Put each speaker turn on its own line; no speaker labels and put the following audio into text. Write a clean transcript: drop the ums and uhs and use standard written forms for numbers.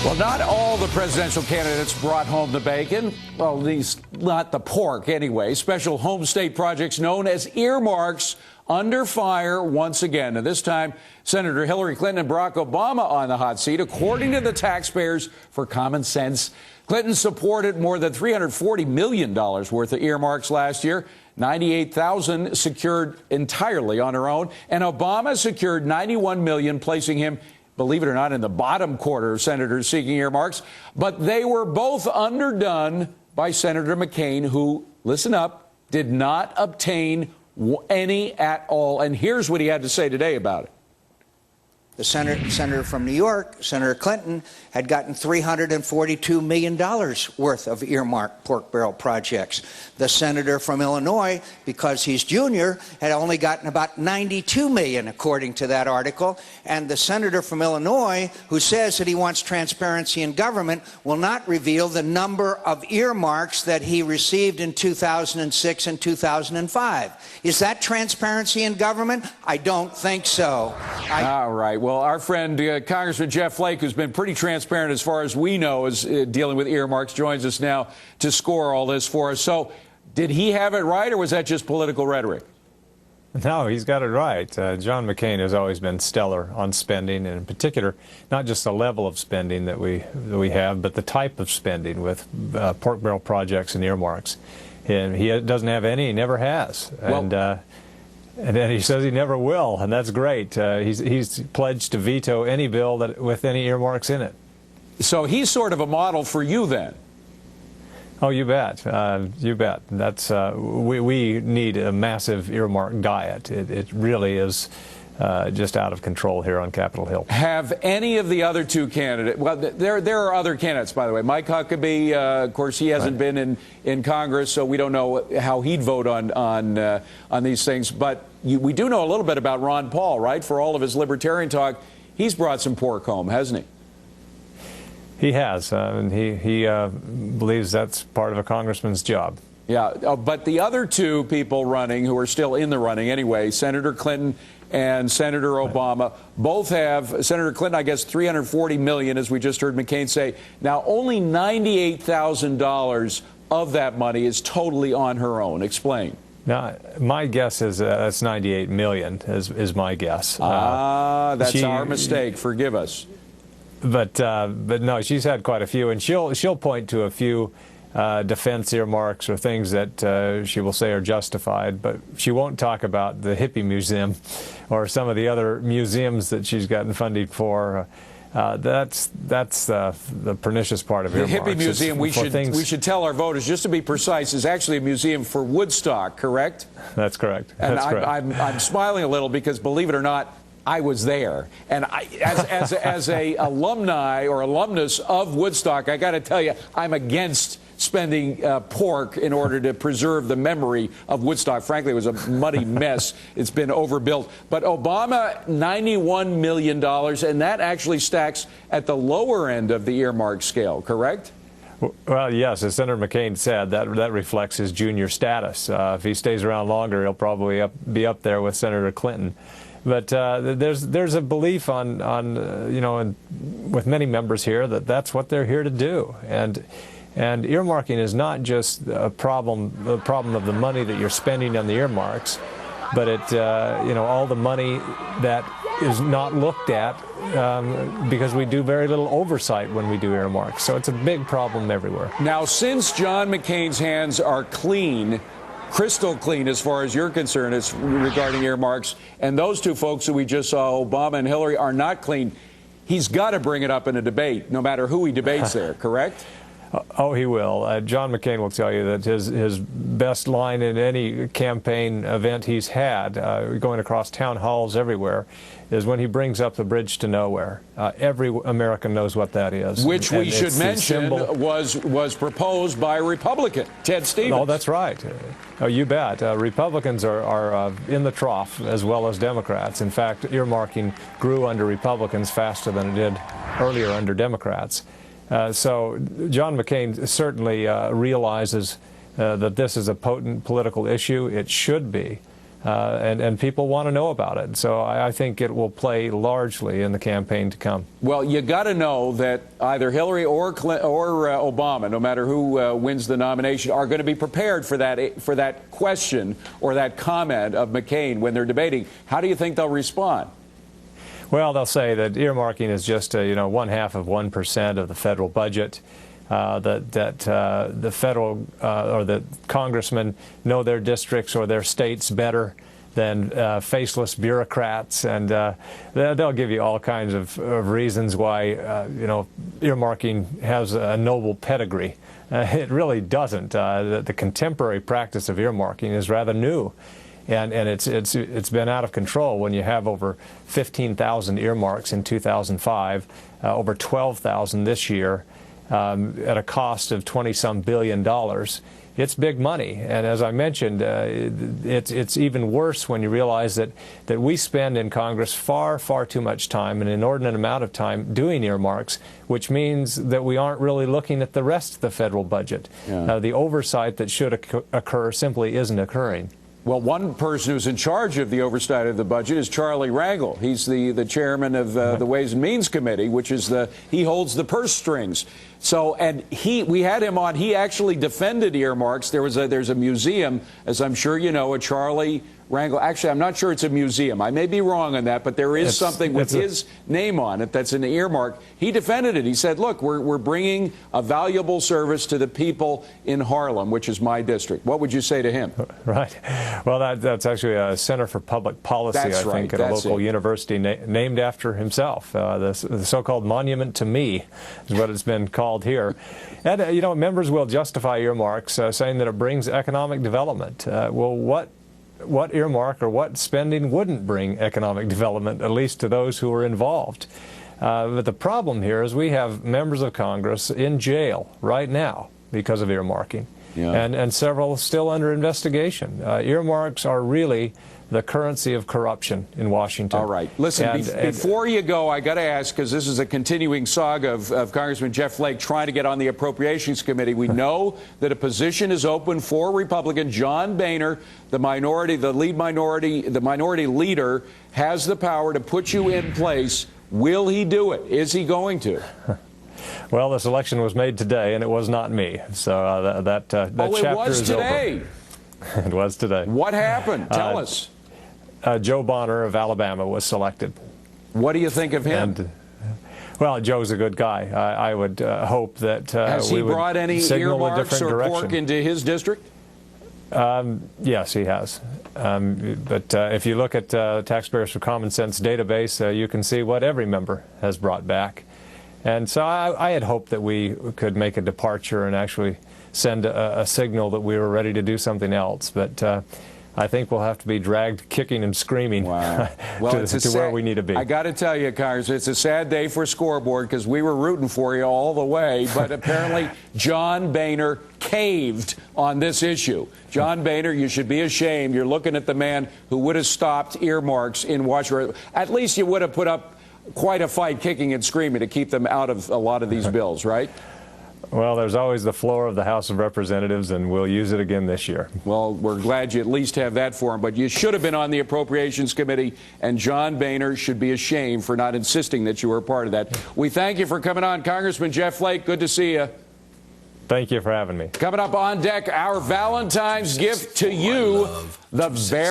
Well, not all the presidential candidates brought home the bacon. Well, at least not the pork, anyway. Special home state projects known as earmarks under fire once again. And this time, Senator Hillary Clinton and Barack Obama on the hot seat. According to the Taxpayers for Common Sense, Clinton supported more than $340 million worth of earmarks last year. 98,000 secured entirely on her own. And Obama secured 91 million, placing him, believe it or not, in the bottom quarter of senators seeking earmarks. But they were both underdone by Senator McCain, who, listen up, did not obtain any at all. And here's what he had to say today about it.
The senator from New York, Senator Clinton, had gotten $342 million worth of earmarked pork barrel projects. The senator from Illinois, because he's junior, had only gotten about $92 million, according to that article. And the senator from Illinois, who says that he wants transparency in government, will not reveal the number of earmarks that he received in 2006 and 2005. Is that transparency in government? I don't think so.
All right. Well, our friend Congressman Jeff Flake, who's been pretty transparent as far as we know, is dealing with earmarks, joins us now to score all this for us. So did he have it right, or was that just political rhetoric?
No, he's got it right. John McCain has always been stellar on spending, and in particular, not just the level of spending that we have, but the type of spending with pork barrel projects and earmarks. And he doesn't have any, he never has. Well, and then he says he never will, and that's great. He's pledged to veto any bill with any earmarks in it.
So he's sort of a model for you then.
Oh, you bet. You bet. That's we need a massive earmark diet. It really is just out of control here on Capitol Hill.
Have any of the other two candidates? Well, there are other candidates, by the way. Mike Huckabee, of course, he hasn't been in Congress, so we don't know how he'd vote on these things. But we do know a little bit about Ron Paul, right? For all of his libertarian talk, he's brought some pork home, hasn't he?
He has, and he believes that's part of a congressman's job.
Yeah, but the other two people running, who are still in the running anyway, Senator Clinton and Senator Obama, both have, Senator Clinton, I guess, $340 million, as we just heard McCain say. Now, only $98,000 of that money is totally on her own. Explain.
Now, my guess is that's $98 million, is my guess.
That's our mistake. Forgive us.
But no, she's had quite a few, and she'll point to a few defense earmarks or things that she will say are justified, but she won't talk about the hippie museum or some of the other museums that she's gotten funding for. That's the pernicious part of earmarks.
The hippie museum, we should tell our voters, just to be precise, is actually a museum for Woodstock, correct?
That's correct.
And
That's correct.
I'm smiling a little because, believe it or not, I was there, and as a alumni or alumnus of Woodstock, I got to tell you, I'm against spending pork in order to preserve the memory of Woodstock. Frankly, it was a muddy mess. It's been overbuilt. But Obama, $91 million, and that actually stacks at the lower end of the earmark scale, correct?
Well, yes, as Senator McCain said, that reflects his junior status. If he stays around longer, he'll probably be up there with Senator Clinton. But there's a belief on with many members here that that's what they're here to do, and earmarking is not just the problem of the money that you're spending on the earmarks, but all the money that is not looked at because we do very little oversight when we do earmarks. So it's a big problem everywhere.
Now, since John McCain's hands are clean, crystal clean as far as you're concerned, it's regarding earmarks, and those two folks who we just saw, Obama and Hillary, are not clean, he's got to bring it up in a debate, no matter who he debates there, correct?
Oh, he will. John McCain will tell you that his best line in any campaign event he's had, going across town halls everywhere, is when he brings up the bridge to nowhere. Every American knows what that is.
Which we should mention was proposed by a Republican, Ted Stevens.
Oh, that's right. Oh, you bet. Republicans are in the trough as well as Democrats. In fact, earmarking grew under Republicans faster than it did earlier under Democrats. So John McCain certainly realizes that this is a potent political issue. It should be. and people want to know about it. So I think it will play largely in the campaign to come.
Well, you got to know that either Hillary or Obama, no matter who wins the nomination, are going to be prepared for that question or that comment of McCain when they're debating. How do you think they'll respond?
Well, they'll say that earmarking is just 0.5% of the federal budget. That the federal or the congressmen know their districts or their states better than faceless bureaucrats, and they'll give you all kinds of reasons why earmarking has a noble pedigree. It really doesn't. The contemporary practice of earmarking is rather new. And it's been out of control when you have over 15,000 earmarks in 2005, over 12,000 this year. At a cost of $20-some billion. It's big money, and as I mentioned, it's even worse when you realize that we spend in Congress far too much time, an inordinate amount of time, doing earmarks, which means that we aren't really looking at the rest of the federal budget.
Yeah.
The oversight that should occur simply isn't occurring.
Well, one person who's in charge of the oversight of the budget is Charlie Rangel. He's the chairman of the Ways and Means Committee, which is he holds the purse strings. So, and we had him on. He actually defended earmarks. There's a museum, as I'm sure you know, a Charlie Rangel. Actually, I'm not sure it's a museum. I may be wrong on that, but there is something with his name on it that's an earmark. He defended it. He said, look, we're bringing a valuable service to the people in Harlem, which is my district. What would you say to him?
Right. Well, that's actually a Center for Public Policy, I think, at a local university named after himself. The so-called Monument to Me is what it's been called here. And, members will justify earmarks, saying that it brings economic development. Well, what earmark or what spending wouldn't bring economic development, at least to those who are involved? But the problem here is we have members of Congress in jail right now because of earmarking, and several still under investigation. Earmarks are really the currency of corruption in Washington.
All right. Listen, before you go, I got to ask, because this is a continuing saga of Congressman Jeff Flake trying to get on the Appropriations Committee. We know that a position is open for Republican John Boehner, the minority leader, has the power to put you in place. Will he do it? Is he going to?
Well, this election was made today, and it was not me. So that chapter is
today.
Over. It was today.
What happened? Tell us.
Joe Bonner of Alabama was selected.
What do you think of him?
Well, Joe's a good guy. I would hope that
has he brought any earmarks or pork into his district?
Yes, he has. But if you look at Taxpayers for Common Sense database, you can see what every member has brought back. And so I had hoped that we could make a departure and actually send a signal that we were ready to do something else. But I think we'll have to be dragged kicking and screaming to where we need to be. I
got to tell you, Congressman, it's a sad day for Scoreboard because we were rooting for you all the way, but apparently John Boehner caved on this issue. John Boehner, you should be ashamed. You're looking at the man who would have stopped earmarks in Washington. At least you would have put up quite a fight kicking and screaming to keep them out of a lot of these bills, right?
Well, there's always the floor of the House of Representatives, and we'll use it again this year.
Well, we're glad you at least have that for him, but you should have been on the Appropriations Committee, and John Boehner should be ashamed for not insisting that you were a part of that. We thank you for coming on, Congressman Jeff Flake. Good to see you.
Thank you for having me.
Coming up on deck, our Valentine's gift to you, the very